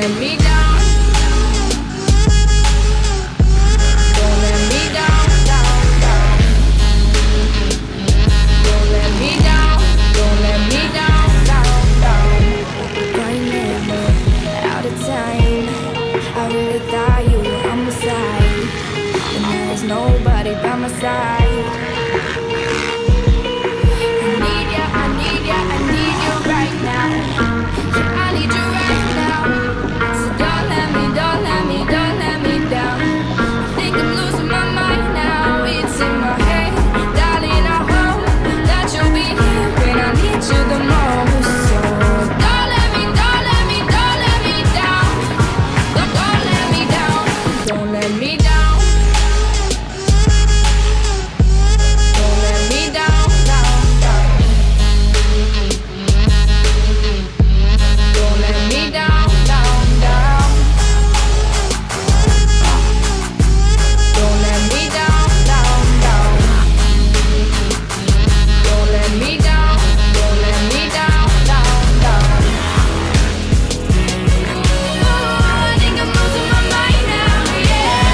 let me down. Don't let me down, down, down. Don't let me down. Don't let me down, down, down. Running out of time. I really thought you were on my side, but now there's nobody by my side. I need ya, I need ya, I need you right now. Yeah, I need you right now. So don't let me, don't let me, don't let me down. I think I'm losing my mind now. It's in my head, darling. I hope that you'll be here when I need you the most. So don't let me, don't let me, don't let me down. Don't let me down. Don't let me down. Don't let me down, down, down. Don't let me down, down, down. Don't let me down, down, down. Don't let me down. Don't let me down, down, down. I think I'm losing my mind now, yeah.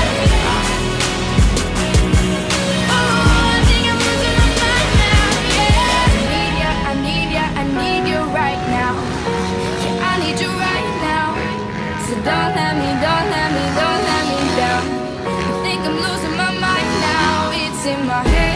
I think I'm losing my mind now, yeah. I need ya, I need you right now. Yeah, I need you right now. So don't let me, don't let me, don't let me down. I think I'm losing my mind now. It's in my head.